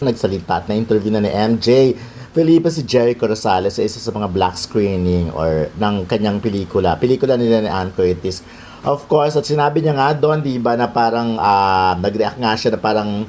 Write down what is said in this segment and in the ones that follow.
Nagsalita at na-interview na ni MJ Felipe si Jericho Rosales sa isa sa mga black screening or ng kanyang pelikula. Pelikula nila ni Ann Curtis. Of course, at sinabi niya nga doon, di ba, na parang nag-react nga siya na parang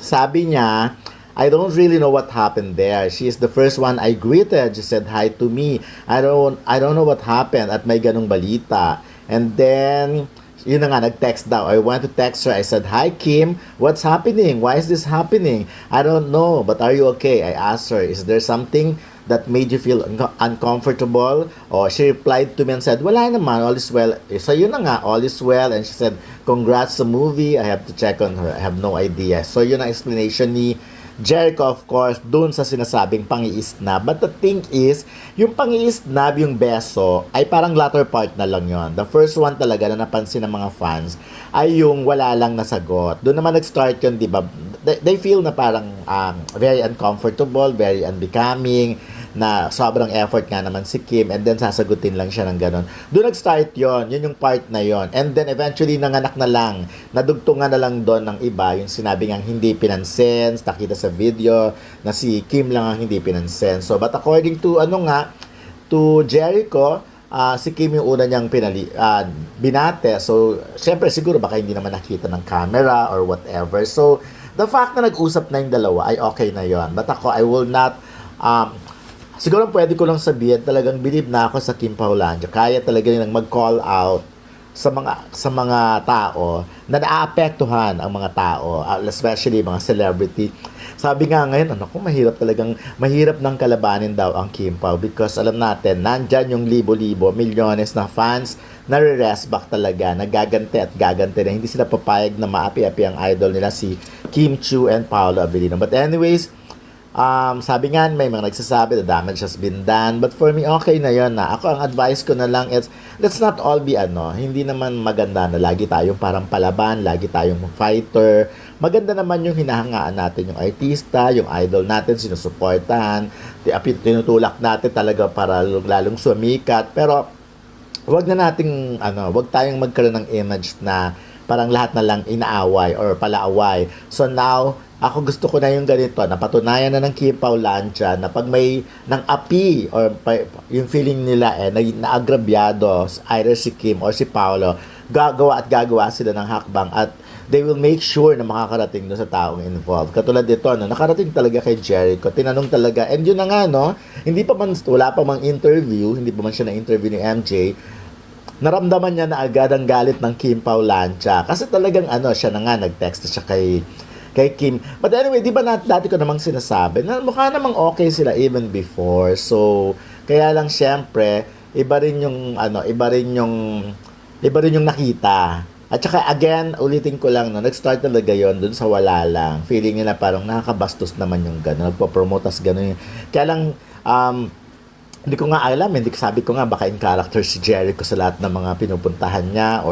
sabi niya, I don't really know what happened there. She is the first one I greeted. She said hi to me. I don't know what happened at may ganong balita. And then yun na nga, nag-text daw. I went to text her. I said, "Hi, Kim. What's happening? Why is this happening? I don't know, but are you okay?" I asked her, "Is there something that made you feel uncomfortable?" Or she replied to me and said, "Wala naman, all is well." So yun na nga, all is well. And she said, "Congrats sa movie. I have to check on her. I have no idea." So yun ang explanation ni Jericho, of course, dun sa sinasabing pangi-snub. But the thing is, yung pangi-snub, yung beso, ay parang latter part na lang yon. The first one talaga na napansin ng mga fans ay yung wala lang nasagot. Doon naman nag-start yun, di ba? They feel na parang very uncomfortable, very unbecoming, na sobrang effort nga naman si Kim, and then sasagutin lang siya ng ganon. Doon nag-start yun yung part na yon. And then eventually nanganak na lang, nadugtungan na lang doon ng iba, yung sinabi nga hindi pinansin, nakita sa video na si Kim lang ang hindi pinansin. So but according to to Jericho, si Kim yung una niyang binate. So syempre siguro baka hindi naman nakita ng camera or whatever. So the fact na nag-usap na yung dalawa ay okay na yon. But ako, I will not siguro pwede ko lang sabihin, talagang believe na ako sa Kim Paulandia. Kaya talaga nilang mag-call out sa mga tao na naapektuhan ang mga tao, especially mga celebrity. Sabi nga ngayon, mahirap ng kalabanin daw ang Kim Pao because alam natin, nandyan yung libo-libo, milyones na fans na re-respect talaga, nagaganti at gaganti na. Hindi sila papayag na maapi-api ang idol nila si Kim Chiu and Paolo Avellino. But anyways, sabi nga, may mga nagsasabi the damage has been done, but for me okay na yon. Na ako, ang advice ko na lang is let's not all be hindi naman maganda na lagi tayong parang palaban, lagi tayong fighter. Maganda naman yung hinahangaan natin yung artista, yung idol natin, sinusuportahan, tinutulak natin talaga para lalong sumikat. Pero wag tayong magkaroon ng image na parang lahat na lang inaaway or palaaway. So now, ako gusto ko na yung ganito, napatunayan na ng Kim Paulandia na pag may nang api or yung feeling nila naagrabyado either si Kim or si Paolo, gagawa sila ng hakbang at they will make sure na makakarating doon sa taong involved. Katulad dito, nakarating talaga kay Jericho, tinanong talaga, and yun na nga, wala pa mang interview, hindi pa man siya na-interview ni MJ, naramdaman niya na agad ang galit ng Kim Paulandia. Kasi talagang siya na nga, nag-text siya kay Kim. But anyway, di ba dati ko namang sinasabi na mukha namang okay sila even before. So, kaya lang syempre, iba rin yung nakita. At saka again, ulitin ko lang, nag-start talaga yon dun sa wala lang. Feeling nila parang nakakabastos naman yung gano'n. Nagpo-promote as gano'n. Kaya lang, hindi ko nga alam, sabi ko nga baka in character si Jericho sa lahat ng mga pinupuntahan niya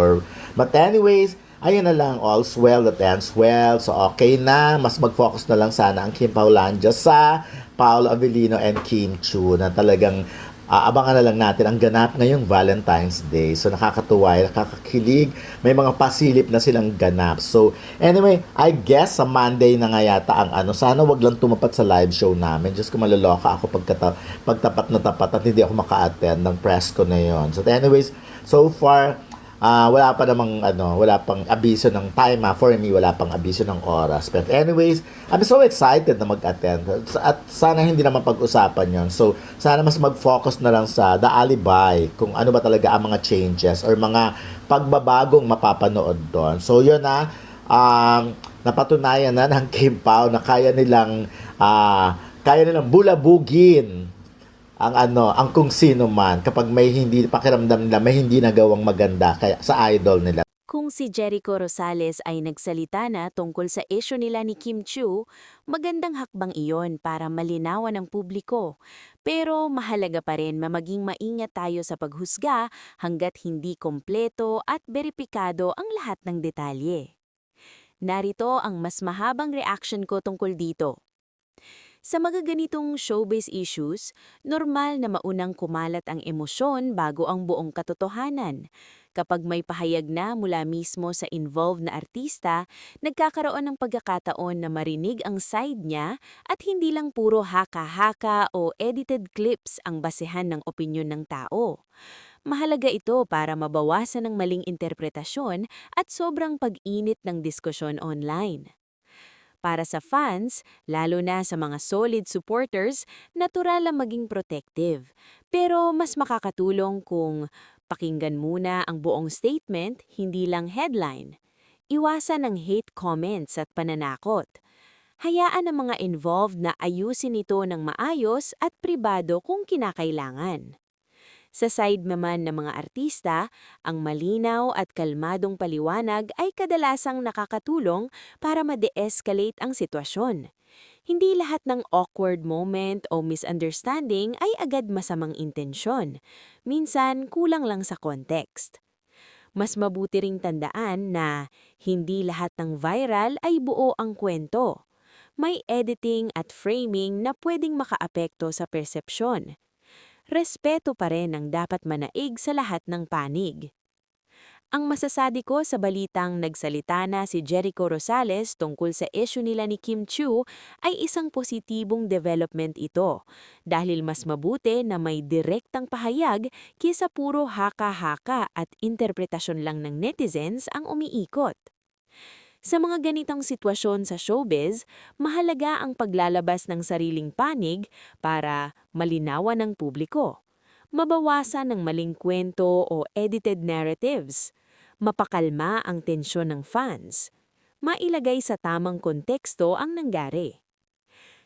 but anyways, ayun na lang, all's well that ends well. So okay na, mas mag-focus na lang sana ang Kim Paulandia sa Paolo Avellino and Kim Chiu na talagang abangan na lang natin ang ganap ngayong Valentine's Day. So nakakatuwa, nakakakilig, may mga pasilip na silang ganap. So anyway, I guess sa Monday na nga yata ang sana wag lang tumapat sa live show namin. Just ko maloloka ako pagtapat na tapat at hindi ako maka-attend ng press ko na yon. So anyways, so far wala pang abiso ng time for me, wala pang abiso ng oras. But anyways, I'm so excited na mag-attend at sana hindi naman pag-usapan yon. So sana mas mag-focus na lang sa The Alibi, kung ano ba talaga ang mga changes or mga pagbabagong mapapanood doon. So yun napatunayan na ng Kim Pao na kaya nilang bulabugin ang kung sino man kapag may hindi pakiramdam nila, may hindi nagawang maganda kaya sa idol nila. Kung si Jericho Rosales ay nagsalita na tungkol sa issue nila ni Kim Chiu, magandang hakbang iyon para malinawan ng publiko. Pero mahalaga pa rin maging maingat tayo sa paghusga hanggat hindi kompleto at beripikado ang lahat ng detalye. Narito ang mas mahabang reaction ko tungkol dito. Sa mga ganitong showbiz issues, normal na maunang kumalat ang emosyon bago ang buong katotohanan. Kapag may pahayag na mula mismo sa involved na artista, nagkakaroon ng pagkakataon na marinig ang side niya at hindi lang puro haka-haka o edited clips ang basehan ng opinyon ng tao. Mahalaga ito para mabawasan ng maling interpretasyon at sobrang pag-init ng diskusyon online. Para sa fans, lalo na sa mga solid supporters, natural ang maging protective. Pero mas makakatulong kung pakinggan muna ang buong statement, hindi lang headline. Iwasan ang hate comments at pananakot. Hayaan ang mga involved na ayusin ito ng maayos at pribado kung kinakailangan. Sa side naman ng mga artista, ang malinaw at kalmadong paliwanag ay kadalasang nakakatulong para ma-de-escalate ang sitwasyon. Hindi lahat ng awkward moment o misunderstanding ay agad masamang intensyon. Minsan, kulang lang sa context. Mas mabuti ring tandaan na hindi lahat ng viral ay buo ang kwento. May editing at framing na pwedeng makaapekto sa persepsyon. Respeto pa rin ang dapat manaig sa lahat ng panig. Ang masasabi ko sa balitang nagsalita na si Jericho Rosales tungkol sa issue nila ni Kim Chiu ay isang positibong development ito dahil mas mabuti na may direktang pahayag kaysa puro haka-haka at interpretasyon lang ng netizens ang umiikot. Sa mga ganitong sitwasyon sa showbiz, mahalaga ang paglalabas ng sariling panig para malinawan ng publiko. Mabawasan ng maling kwento o edited narratives. Mapakalma ang tensyon ng fans. Mailagay sa tamang konteksto ang nangyari.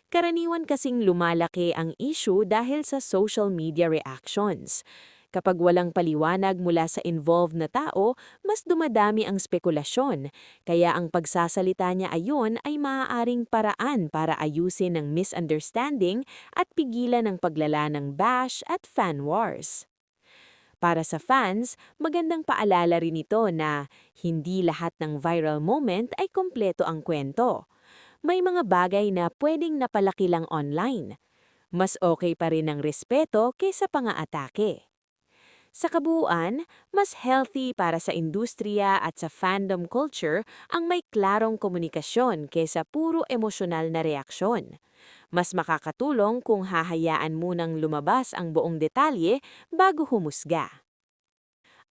Karaniwan kasing lumalaki ang issue dahil sa social media reactions. Kapag walang paliwanag mula sa involved na tao, mas dumadami ang spekulasyon, kaya ang pagsasalita niya ayon ay maaaring paraan para ayusin ang misunderstanding at pigilan ang paglala ng bash at fan wars. Para sa fans, magandang paalala rin ito na hindi lahat ng viral moment ay kompleto ang kwento. May mga bagay na pwedeng napalaki lang online. Mas okay pa rin ang respeto kaysa pang-aatake. Sa kabuuan, mas healthy para sa industriya at sa fandom culture ang may klarong komunikasyon kaysa puro emosyonal na reaksyon. Mas makakatulong kung hahayaan munang lumabas ang buong detalye bago humusga.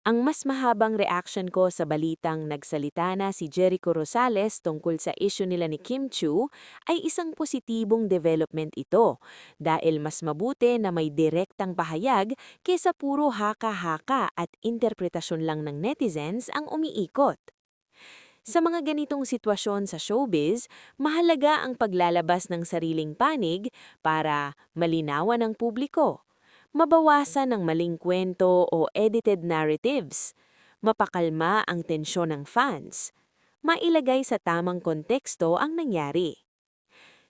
Ang mas mahabang reaction ko sa balitang nagsalita na si Jericho Rosales tungkol sa issue nila ni Kim Chiu ay isang positibong development ito dahil mas mabuti na may direktang pahayag kaysa puro haka-haka at interpretasyon lang ng netizens ang umiikot. Sa mga ganitong sitwasyon sa showbiz, mahalaga ang paglalabas ng sariling panig para malinawan ang publiko. Mabawasan ang maling kwento o edited narratives. Mapakalma ang tensyon ng fans. Mailagay sa tamang konteksto ang nangyari.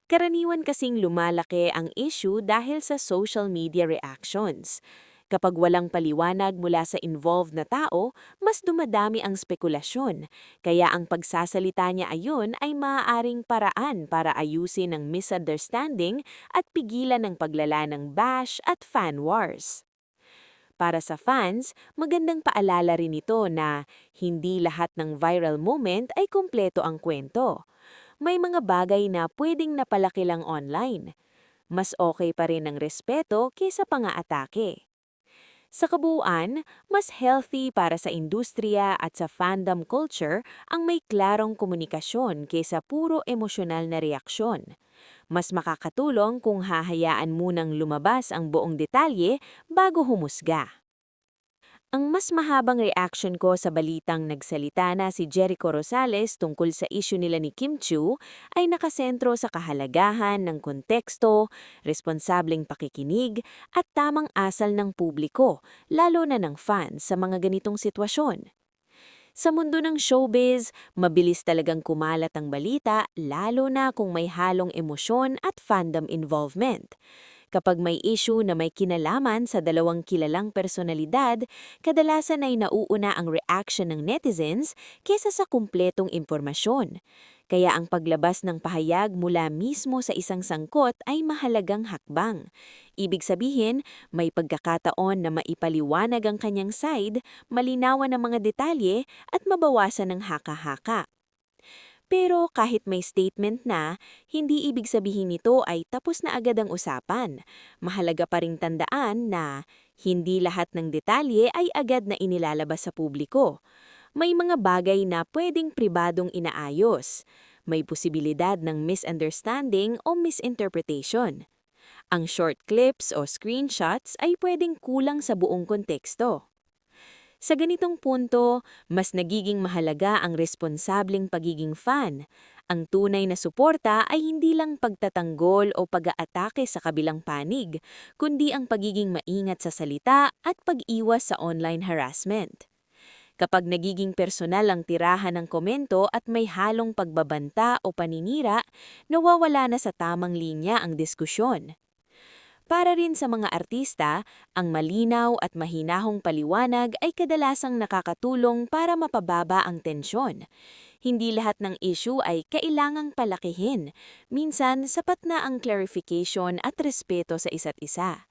Karaniwan kasing lumalaki ang issue dahil sa social media reactions. Kapag walang paliwanag mula sa involved na tao, mas dumadami ang spekulasyon, kaya ang pagsasalita niya ayon ay maaaring paraan para ayusin ang misunderstanding at pigilan ang paglala ng bash at fan wars. Para sa fans, magandang paalala rin ito na hindi lahat ng viral moment ay kumpleto ang kwento. May mga bagay na pwedeng napalaki lang online. Mas okay pa rin ang respeto kaysa pang-aatake. Sa kabuuan, mas healthy para sa industriya at sa fandom culture ang may klarong komunikasyon kaysa puro emosyonal na reaksyon. Mas makakatulong kung hahayaan munang lumabas ang buong detalye bago humusga. Ang mas mahabang reaction ko sa balitang nagsalita na si Jericho Rosales tungkol sa issue nila ni Kim Chiu ay nakasentro sa kahalagahan ng konteksto, responsableng pakikinig at tamang asal ng publiko, lalo na ng fans sa mga ganitong sitwasyon. Sa mundo ng showbiz, mabilis talagang kumalat ang balita lalo na kung may halong emosyon at fandom involvement. Kapag may issue na may kinalaman sa dalawang kilalang personalidad, kadalasan ay nauuna ang reaction ng netizens kesa sa kumpletong impormasyon. Kaya ang paglabas ng pahayag mula mismo sa isang sangkot ay mahalagang hakbang. Ibig sabihin, may pagkakataon na maipaliwanag ang kanyang side, malinawan ang mga detalye at mabawasan ng haka-haka. Pero kahit may statement na, hindi ibig sabihin nito ay tapos na agad ang usapan. Mahalaga pa ring tandaan na hindi lahat ng detalye ay agad na inilalabas sa publiko. May mga bagay na pwedeng pribadong inaayos. May posibilidad ng misunderstanding o misinterpretation. Ang short clips o screenshots ay pwedeng kulang sa buong konteksto. Sa ganitong punto, mas nagiging mahalaga ang responsableng pagiging fan. Ang tunay na suporta ay hindi lang pagtatanggol o pag-aatake sa kabilang panig, kundi ang pagiging maingat sa salita at pag-iwas sa online harassment. Kapag nagiging personal ang tirahan ng komento at may halong pagbabanta o paninira, nawawala na sa tamang linya ang diskusyon. Para rin sa mga artista, ang malinaw at mahinahong paliwanag ay kadalasang nakakatulong para mapababa ang tensyon. Hindi lahat ng issue ay kailangang palakihin. Minsan, sapat na ang clarification at respeto sa isa't isa.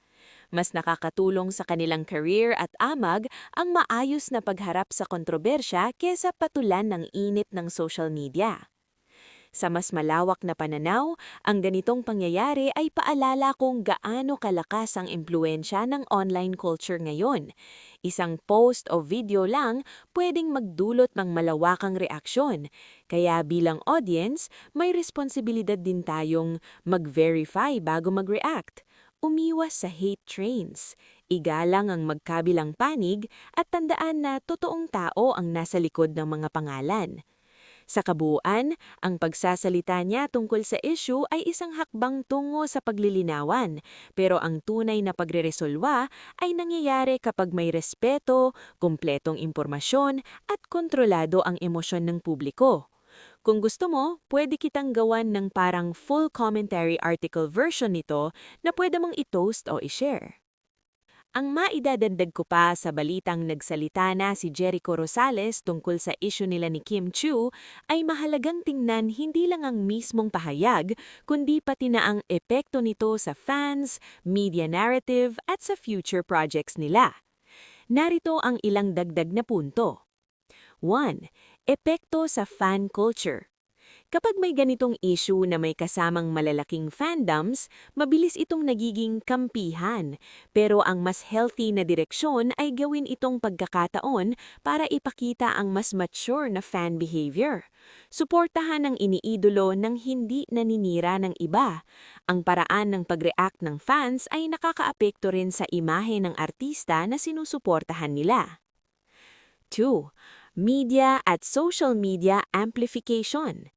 Mas nakakatulong sa kanilang career at amag ang maayos na pagharap sa kontrobersya kesa patulan ng init ng social media. Sa mas malawak na pananaw, ang ganitong pangyayari ay paalala kung gaano kalakas ang impluensya ng online culture ngayon. Isang post o video lang pwedeng magdulot ng malawakang reaksyon. Kaya bilang audience, may responsibilidad din tayong mag-verify bago mag-react. Umiwas sa hate trains. Igalang ang magkabilang panig at tandaan na totoong tao ang nasa likod ng mga pangalan. Sa kabuuan, ang pagsasalita niya tungkol sa issue ay isang hakbang tungo sa paglilinawan, pero ang tunay na pagreresolwa ay nangyayari kapag may respeto, kumpletong impormasyon at kontrolado ang emosyon ng publiko. Kung gusto mo, pwede kitang gawan ng parang full commentary article version nito na pwede mong i-toast o i-share. Ang maidadagdag ko pa sa balitang nagsalita na si Jericho Rosales tungkol sa issue nila ni Kim Chiu ay mahalagang tingnan hindi lang ang mismong pahayag, kundi pati na ang epekto nito sa fans, media narrative at sa future projects nila. Narito ang ilang dagdag na punto. 1. Epekto sa fan culture. Kapag may ganitong issue na may kasamang malalaking fandoms, mabilis itong nagiging kampihan. Pero ang mas healthy na direksyon ay gawin itong pagkakataon para ipakita ang mas mature na fan behavior. Suportahan ang iniidolo ng hindi naninira ng iba. Ang paraan ng pag-react ng fans ay nakakaapekto rin sa imahe ng artista na sinusuportahan nila. 2. Media at social media amplification.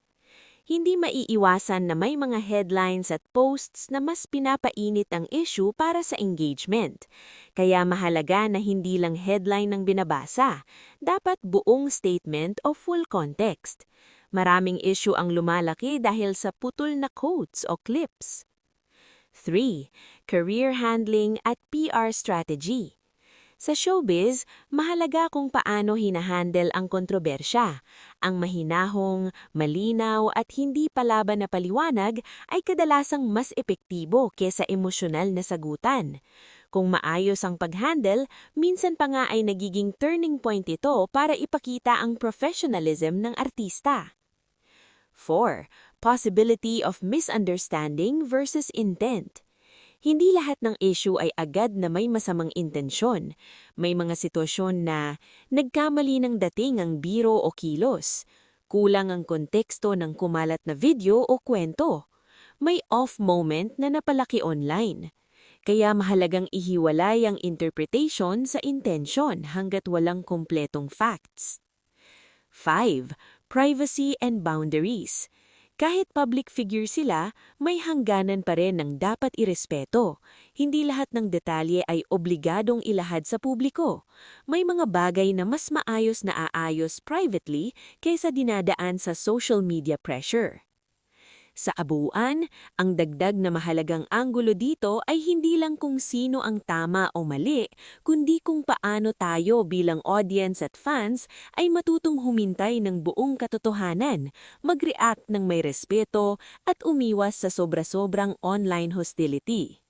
Hindi maiiwasan na may mga headlines at posts na mas pinapainit ang issue para sa engagement. Kaya mahalaga na hindi lang headline ang binabasa, dapat buong statement o full context. Maraming issue ang lumalaki dahil sa putol na quotes o clips. 3. Career handling at PR strategy. Sa showbiz, mahalaga kung paano hinahandle ang kontrobersya. Ang mahinahong, malinaw at hindi palaban na paliwanag ay kadalasang mas epektibo kesa emosyonal na sagutan. Kung maayos ang paghandle, minsan pa nga ay nagiging turning point ito para ipakita ang professionalism ng artista. 4. Possibility of misunderstanding versus intent. Hindi lahat ng issue ay agad na may masamang intensyon. May mga sitwasyon na nagkamali ng dating ang biro o kilos. Kulang ang konteksto ng kumalat na video o kwento. May off moment na napalaki online. Kaya mahalagang ihiwalay ang interpretation sa intention hanggat walang kumpletong facts. 5. Privacy and boundaries. Kahit public figure sila, may hangganan pa rin ng dapat irespeto. Hindi lahat ng detalye ay obligadong ilahad sa publiko. May mga bagay na mas maayos na aayos privately kaysa dinadaan sa social media pressure. Sa kabuuan, ang dagdag na mahalagang anggulo dito ay hindi lang kung sino ang tama o mali, kundi kung paano tayo bilang audience at fans ay matutong humintay ng buong katotohanan, mag-react ng may respeto at umiwas sa sobra-sobrang online hostility.